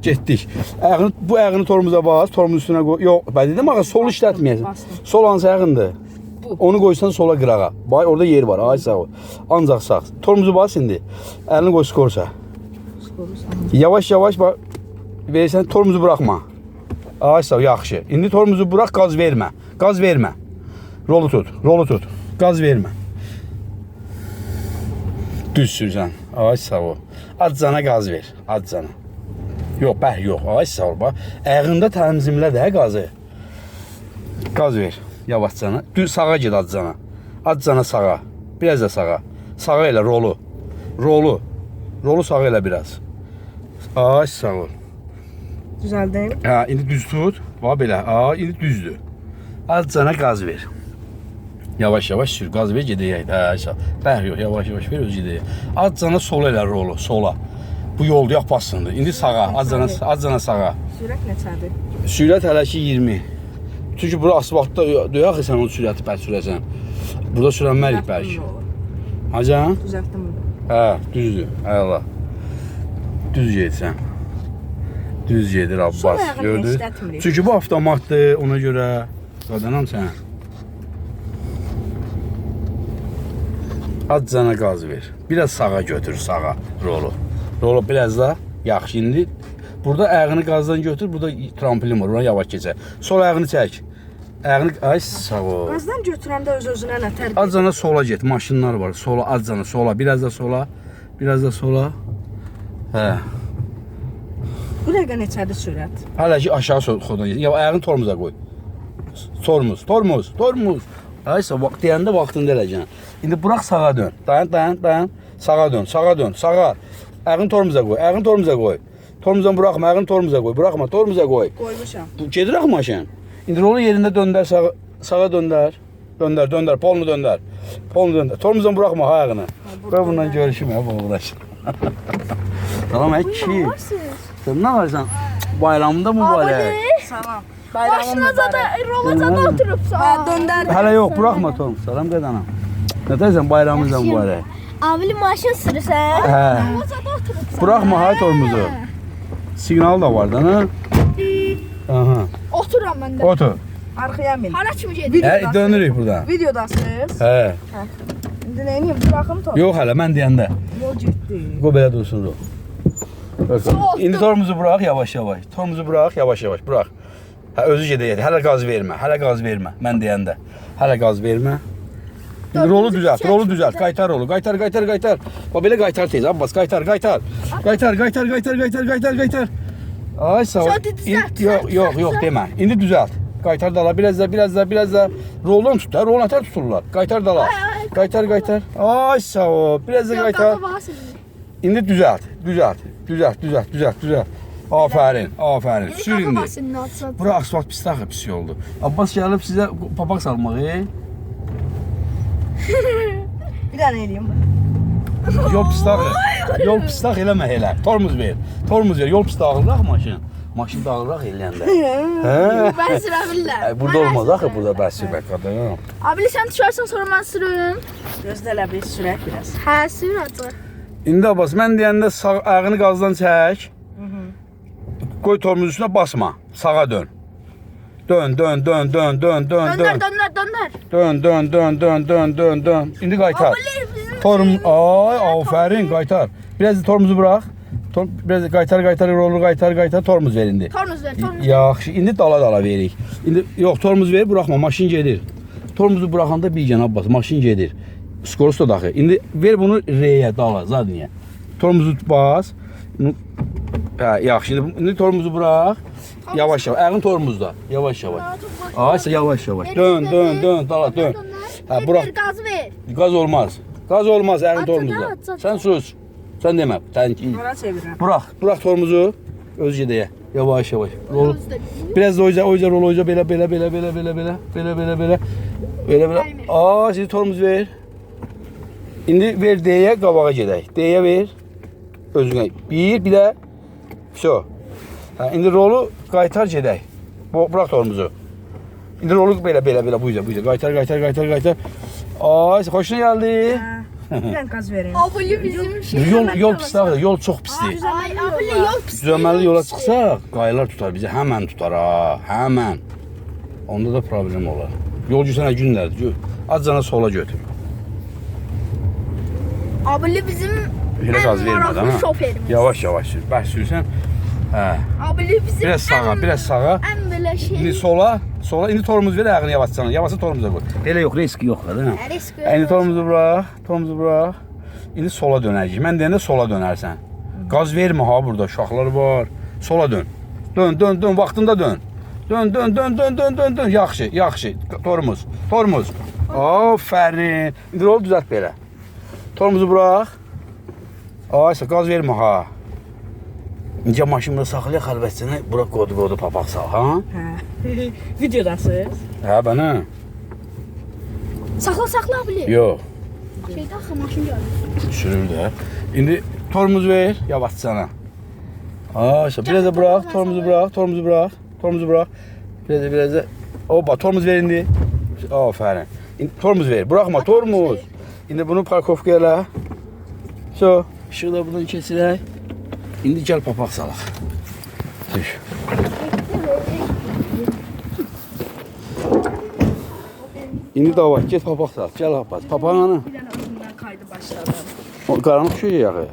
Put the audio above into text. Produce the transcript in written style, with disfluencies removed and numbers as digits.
Getdik. Bu ayağını torumuza bas, torumuzun üstüne koy. Yox, ben dedim ağa sol işlətməyəsən. Sol hansı ayağındır? Onu qoysan sola qırağa. Bay orada yer var. Ay sağ ol. Ancaq sağ. Torumuzu bas indi. Əlini qoy skorsa. Yavaş bax. Versən torumuzu buraxma. Ay sağ ol, yaxşı. İndi torumuzu burax, qaz vermə. Qaz vermə. Rolu tut. Qaz vermə. Düz sürsən. Ay sağ ol. Acana qaz ver. Acana. Yox, yox. Ay sağ ol bax. Ayağında təmizimlə də qazı. Qaz ver. Yavaşcana. Düz sağa ged acana. Acana sağa. Biraz da sağa. Sağa elə rolu. Rolu sağa elə biraz. Ay sağ ol. Düzəldim. Ha, indi düz tut. Bax belə. Ha, indi düzdür. Acana qaz ver. Yavaş sür. Qaz ver gedəyək. Hə, sağ. Yox, yavaş ver öz gedəyək. Acana sola elə rolu, sola. Bu yolda yox basındır. İndi sağa, acana sağa. Sürət neçədir? Sürət hələ ki 20. Çünki bura asfaltda döyək sən o sürəti bəlkə sürəsən. Burada sürənmərik bəlkə. Hacan? Düzəltdim bunu. Hə, düzdür. Əla. Düz gedirsən. Düz gedir Abbas. Gördün? Çünki bu avtomatdır, ona görə qadanam sən. Acana qaz ver. Biraz sağa götür, sağa rolu. Rolu biraz da yaxşı indi. Burada ayağını qazdan götür, burada tramplin var, ona yavaş keçək. Sol ayağını çək. Ayağını, ay sağ ol. Qazdan götürəndə öz-özünə nə tərbiyə? Acana sola get, maşınlar var. Sola, acana sola, biraz da sola. Hə. Bu dəqiqə neçədir sürət? Hələ ki aşağı xodan get. Ya ayağını tormuza qoy. Tormuz. Ay sağ, vaxt deyəndə vaxtında eləcəksən. İndi burax sağa dön. Dayan. Sağa dön. Sağa. Ayağını tormuza qoy. Tormuzdan buraxma, ayağını tormuza qoy. Buraxma, tormuza qoy. Qoymuşam. Gedir axı maşın. İndi rolu yerində döndər, sağa döndər. Döndər, polunu döndər. Tormuzdan buraxma ayağını. Qoy bundan görüşüm ya, bu uğraş. Salam ki. Sən nə varsan? Bayramında mübarək. Salam. Başına zaten rolacada oturupsa. Döndər. Hələ yox, buraxma tormuz. Salam qadanam. Nə deyirsən bayramımızdan mübarək? Avili maşın sürürsən. Hə. Rolacada oturupsa. Buraxma hay tormuzu. Signal da var da, nə? Aha. Oturam mən də. Otur. Arxaya min. Hara kimi gedir? Hə, dönürük buradan. Videodasınız. Hə. İndi nə edeyim? Buraxım tor. Yox hələ mən deyəndə. Yol getdi. Qoy belə dursun o. İndi tormuzu burax yavaş. Tormuzu burax yavaş. Burax. Hə, özü gedək. Hələ qaz vermə. Mən deyəndə. Hələ qaz vermə. İndi rolu düzəlt. Qaytar rolu. Qaytar. Bax belə qaytar tez. Abbas qaytar. Qaytar. Ay sağ ol. Yox demə. İndi düzəlt. Qaytar dala biraz da. Roldan tut da. Rolun atər tuturlar. Qaytar dala. Qaytar. Ay sağ ol. Biraz da qaytar. İndi düzəlt. Aferin. Sür indi. Bura asfalt pis axı, pis yoldur. Abbas gəlib sizə papaq salmağı. Bir dənə eləyim. Yol pis axı eləmə elə. Tormuz ver. Yol pis dağılıraq maşın. Maşın dağılıraq eləyəndə. Ben sürebilirler. Burada olmaz axı, burada bəs sürmək qadın. Abili sen düşersen sonra ben sürürüm. Gözlələ bir sürət biraz. Hə, sür atı. İndi Abbas mən deyəndə sağ ayağını qazdan çək. Qoy tormuz üstünə basma. Sağa dön. Dön. Dön. İndi qaytar. Aferin qaytar. Biraz da tormuzu burax. Biraz da qaytar, rolu qaytar, tormuz ver indi. Tornuz ver. Yaxşı, indi dala veririk. İndi yox, tormuz ver, buraxma, maşın gedir. Tormuzu buraxanda bir can Abbas, maşın gedir. Skoros da daxil. İndi ver bunu R-yə, dala, zadniyə. Tormuzu bas. Hə, yaxşı, indi tormuzu burax. Yavaş, ayağın tormuzda. Yavaş. Aysa yavaş. Dön, dala, dön. Hə, burax. Gazı ver. Gaz olmaz ayağın tormuzda. Sən sus. Sən demə. Hara çevirəm? Burax tormuzu. Öz gedəyə. Yavaş. Biraz da oyca rol oyca belə. Siz tormuz ver. İndi ver D'yə, qabağa gedək. D'yə ver. Özünə. Bir də. Vso. İndi rolu qaytar gedək. Bırak tormuzu. İndi rolu belə. Bu yüzden. Qaytar. Ay, hoşuna geldi. Bir dənə qaz verin. Abili bizim şey. Yol pisdir, yol çox pisdir. Ay abili yol pis. Düzəməli yola çıxsaq, qaylar tutar bizi, həmən tutar ha, həmən. Onda da problem olar. Yol güsənə günlərdir, azcana sola götür. Abili bizim Elə qaz vermədən maraqlı ha. şoferimiz. Yavaş yavaş sür, bəs sürsən. Hə. Abili bizim Biraz sağa, biraz sağa. En böyle şey. İndi sola, indi tormuz ver ayağını yavaşcana. Yavaşça tormuza qoy. Elə yox, risk yoxdur, değil mi? Risk İndi tormuzu bırax. İndi sola dönəcəyik. Mən deyəndə sola dönərsən. Qaz vermə ha burada, uşaqlar var. Sola dön. Dön, vaxtında dön. Dön. Yaxşı. Tormuz. Aferin. İndi rol düzelt belə. Tormuzu bırax. Aysa qaz vermə ha. İncə maşını saxlaya xəlvətcəni, bura qodu papaq sal, ha? Hə. Videodasınız. Hə, bana. Sakla abili. Yox, Şeyde axı maşın geldi. sürür də. İndi tormuz ver, yavaşcana. Aysa, biraz da bırax, tormuzu bırax. Biraz da. Hoppa, tormuz ver indi. Aferin. İndi tormuz ver, bıraxma, tormuz. İndi bunu parkovkaya elə. So, işığı da buradan keçirək. İndi gəl papaq salaq. Düş. İndi davay, get papaq sal. Gəl Abbas. Papağın hanı? Bir dənə ucundan kaydı başladım. O qaranlıq şey yağı.